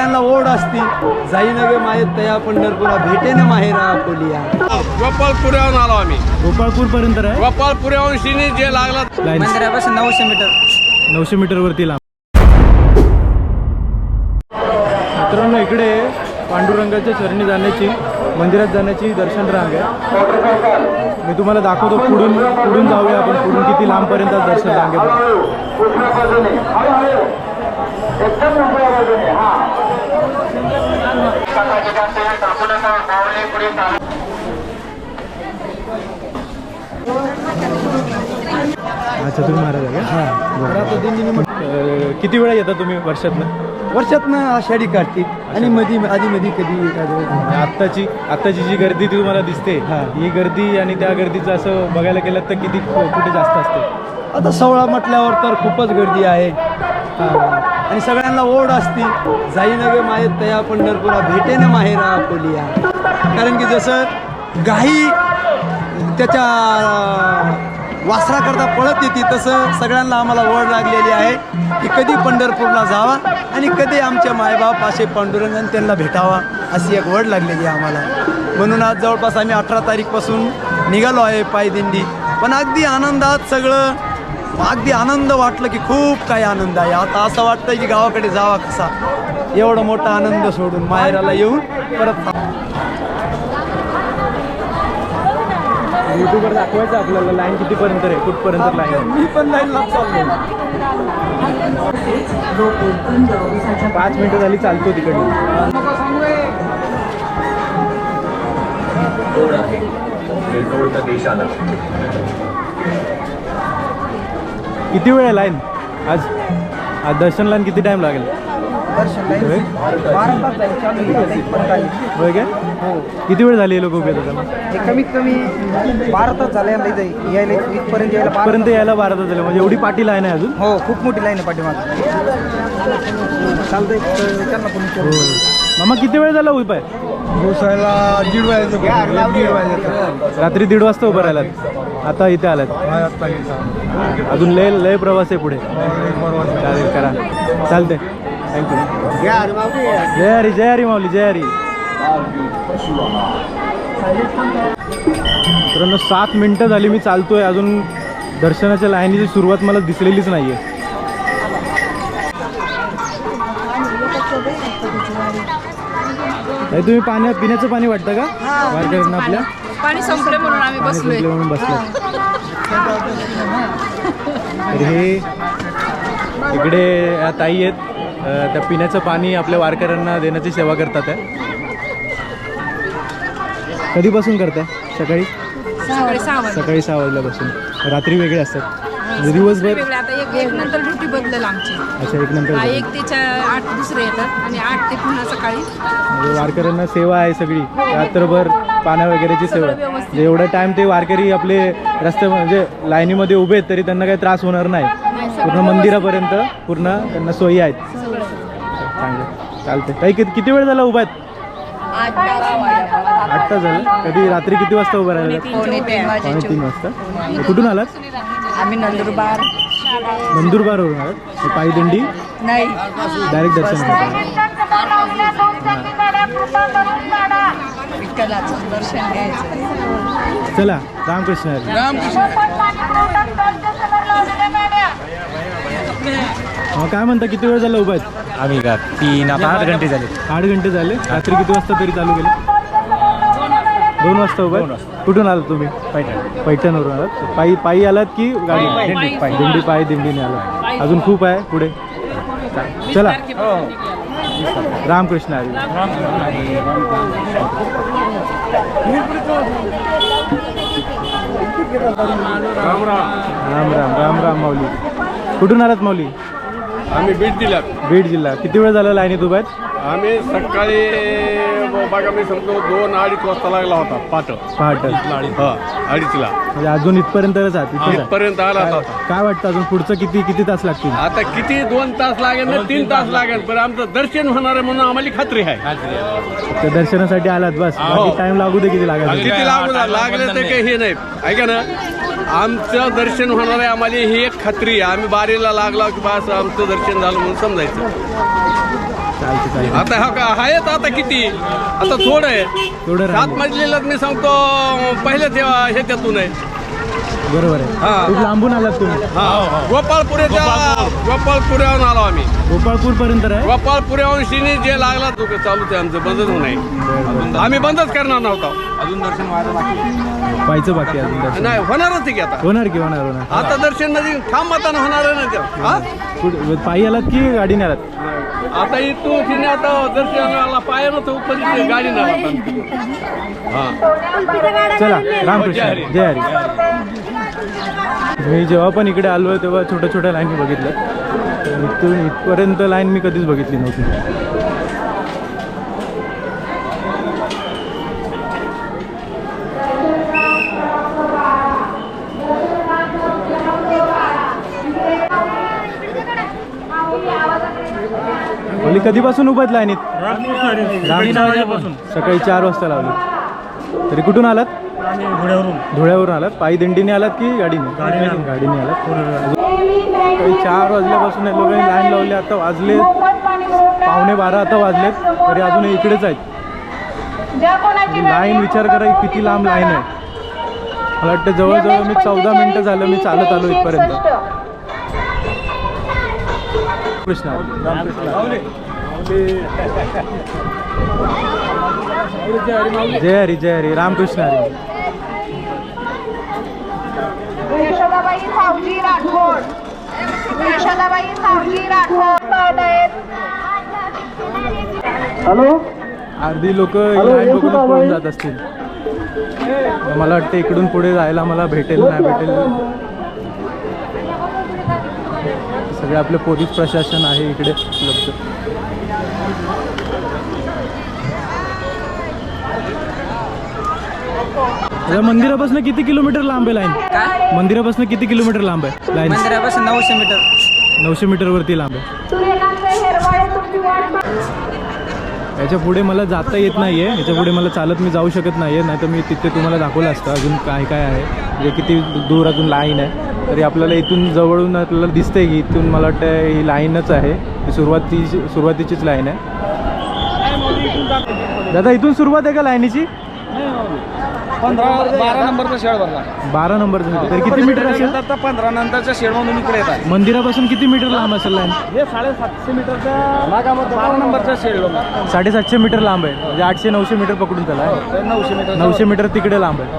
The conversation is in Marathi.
सगळ्यांना ओढ असती जाई नगे माये तया पंढरपुरा भेटेने माहेरा कोलिया. गोपाळपुऱ्याहून आलो आम्ही. गोपाळपूर पर्यंत आहे. गोपाळपुऱ्याहून शिनी जे लागला मंदिरापासून 900 मीटर. 900 मीटरवरती लांब. मित्रांनो इकडे पांडुरंगाच्या चरणी जाण्याची, मंदिरात जाण्याची दर्शन रांग आहे. मी तुम्हाला दाखवतो. पुढून जाऊया आपण. पुढून किती लांबपर्यंत दर्शन रांग आहे. अच्छा तुम्ही महाराज आहे का? हां. किती वेळा येता तुम्ही वर्षातनं आषाढी कार्तिक आणि आधी कधी आत्ताची जी गर्दी ती तुम्हाला दिसते, ही गर्दी आणि त्या गर्दीचं असं बघायला गेलं तर कुठे जास्त असते? आता 16 म्हटल्यावर तर खूपच गर्दी आहे. आणि सगळ्यांना ओढ असती जाई नगे माये तया पंढरपुरा भेटेने माहेरा कोलिया. कारण की जसं गाई त्याच्या वासराकरता पळत येते तसं सगळ्यांना आम्हाला ओढ लागलेली आहे की कधी पंढरपूरला जावा आणि कधी आमच्या मायबाप असे पांडुरंगाने त्यांना भेटावा अशी एक ओढ लागलेली आहे आम्हाला. म्हणून आज जवळपास आम्ही 18 तारीखपासून निघालो आहे पायदिंडी. पण अगदी आनंदात सगळं, अगदी आनंद वाटलं की खूप काही आनंद आहे. आता असं वाटतं की गावाकडे जावा कसा, एवढा मोठा आनंद सोडून माहेराला येऊन परत. युट्यूबवर दाखवायचं आपल्याला लाईन कितीपर्यंत आहे, कुठपर्यंत लाईन आहे. मी पण लाईनला चाललो. 5 मिनिटं झाली चालतो तिकडे. किती वेळ आहे लाईन आज दर्शनला किती टाइम लागेल? होय काय? किती वेळ झाली लोक उभे होते? कमीत कमी 12 तास झाले यायला, इथपर्यंत यायला 12 तास झाले. म्हणजे एवढी पाठी लाईन आहे अजून? हो, खूप मोठी लाईन आहे पाठीमागे. चालतंय त्यांना पण. मामा किती वेळ झाला उभा आहे? घुसायला 1:30 वाजता. रात्री 1:30 वाजता उभं राहिलात, आता इथे आलात. अजून लय प्रवास आहे पुढे. चालेल, करा. चालते. थँक्यू. जय हरी माऊली, जय हरी. मित्रांनो 7 मिनिटं झाली मी चालतोय. अजून दर्शनाच्या लाईनीची सुरुवात मला दिसलेलीच नाहीये. तुम्ही पिण्याचं पाणी वाटतं का वारकऱ्यांना? आपल्या पाणी संपले म्हणून आम्ही बसलोय. म्हणून बसलो. तर हे इकडे या ताई आहेत, त्या पिण्याचं पाणी आपल्या वारकऱ्यांना देण्याची सेवा करतात आहे. कधीपासून करताय? सकाळी 6 वाजल्यापासून. रात्री वेगळे असतात दिवसभर? आता एक नंतर ड्युटी बदलेल आमची. अच्छा, एक नंतर 1 ते 8 दुसरे येतात आणि 8 ते पुन्हा सकाळी. म्हणजे वारकऱ्यांना सेवा आहे सगळी, रात्रभर पाण्या वगैरेची सेवा. एवढा टाइम ते वारकरी आपले रस्ते म्हणजे लाईनीमध्ये उभे आहेत तरी त्यांना काही त्रास होणार नाही. पूर्ण मंदिरापर्यंत पूर्ण त्यांना सोयी आहेत. चांगलं, चालते. काही किती वेळ झाला उभा आहेत? 8 तास झालं. कधी रात्री किती वाजता उभं राहिला? 3 वाजता. कुठून आलात? आम्ही नंदुरबार वरून आलात. पायदिंडी नाही, डायरेक्ट दर्शन विठ्ठलाचं दर्शन घ्यायचं. चला. रामकृष्ण हरी. काय म्हणता, किती वेळ झाला उभा आहेत? आम्ही का 8 घंटे झाले. 8 घंटे झाले. रात्री किती वाजता तरी चालू केले? 2 वाजता उभा. कुठून आलात तुम्ही? पैठणवरून आलात. पायी आलात की गाडी? दिंडी. दिंडीने आलात. अजून खूप आहे पुढे. चला. रामकृष्ण हरी. राम राम माऊली. कुठून आलात माऊली? आम्ही बीड जिल्हा. किती वेळ झाला लाईनीत उभा आहेत? आम्ही सकाळी बघा मी समजतो 2-2:30 वाजता लागला होता. पहाटे 2:30ला. म्हणजे अजून इथपर्यंतच आहात? इथपर्यंत आला होता. काय वाटतं अजून पुढचं किती तास लागतील? आता किती 2 तास लागेल ना 3 तास लागेल, पण आमचं दर्शन होणार आहे म्हणून आम्हाला खात्री आहे. त्या दर्शनासाठी आलात बस. बाकी टाइम लागू दे किती लागेल. किती लागले तर काही हे नाही. ऐका ना, आमचं दर्शन होणार आहे आम्हाला ही एक खात्री आहे. आम्ही बारीला लागला की बस आमचं दर्शन झालं म्हणून समजायचं. चालते आता हा का आहेत आता किती आता थोडं आहे थोडं 7 राहिलं. मजलीला मी सांगतो पहिल्याच ह्याच्यातून आहे बरोबर आहे. हा. खूप लांबून आलात तुम्ही. हा गोपाळपुऱ्याहून आलो आम्ही गोपाळपूर पर्यंत आहे. गोपाळपुऱ्याहून शिनी जे लागला तो चालू ते आमचं बंदच होऊ नये आम्ही बंदच करणार नव्हतो अजून दर्शन पाहायचं बाकी आहे अजून दर्शन. नाही होणारच आहे की आता होणार की होणार. आता दर्शन नदी ठाम मतानं होणार आहे ना ते हा? कुठे पायी आलात की गाडीने आलात? आता इथून तिने आता दर्शनाला पायानं तर उपरी गाडी नाही चला रामकृष्ण हरी. जय हरी. मी जेव्हा पण इकडे आलो तेव्हा छोट्या छोट्या लाईन बघितल्या. इथून इथपर्यंत लाईन मी कधीच बघितली नव्हती. ओली कधीपासून उभात लाईनीत? सकाळी 4 वाजता लावली. तरी कुठून आलात? धुळ्यावरून आलात. पायी दिंडीने आलात की गाडीने? गाडीने आलात. सकाळी 4 वाजल्यापासून या लोकांनी लाईन लावली. आता वाजले 11:15 आता वाजलेत तरी अजून इकडेच आहेत. लाईन विचार करा किती लांब लाईन आहे. मला वाटतं जवळजवळ मी 14 मिनिटं झालं मी चालत आलो इथपर्यंत. कृष्णा जय हरी जय हरी. रामकृष्ण हरी. यशोदाबाई सावजी राठोड. यशोदाबाई सावजी राठोड. अर्धी लोक लाईन बघून पळून जात असतील. मला वाटतं इकडून पुढे जायला मला भेटेल नाही भेटेल. सगळे आपले पोलीस प्रशासन आहे इकडे उपलब्ध. मंदिरापासून किती किलोमीटर लांब आहे लाईन? मंदिरापासून किती किलोमीटर लांब आहे लाईन? मंदिरापासून 900 मीटर. 900 मीटरवरती लांब आहे. याच्या पुढे मला जाता येत नाही आहे. याच्या पुढे मला चालत मी जाऊ शकत नाही आहे. नाही तर मी तिथे तुम्हाला दाखवलं असतं अजून काय काय आहे म्हणजे किती दूर अजून लाईन आहे. तरी आपल्याला इथून जवळून आपल्याला दिसतंय की इथून मला वाटतं ही लाईनच आहे. ही सुरुवातीचीच लाईन आहे. दादा इथून सुरुवात आहे का लाईनीची? 12 नंबरचा शेड भरला. 12 नंबरचा. तर किती मीटर असेल? 15 नंतरच्या शेड मधून इकडे येतात. मंदिरापासून किती मीटर लांब असेल लाईन? हे 750 मीटरचा 12 नंबरचा शेड. 750 मीटर लांब आहे म्हणजे 800-900 मीटर पकडून चला. 900 मीटर. 900 मीटर तिकडे लांब आहे.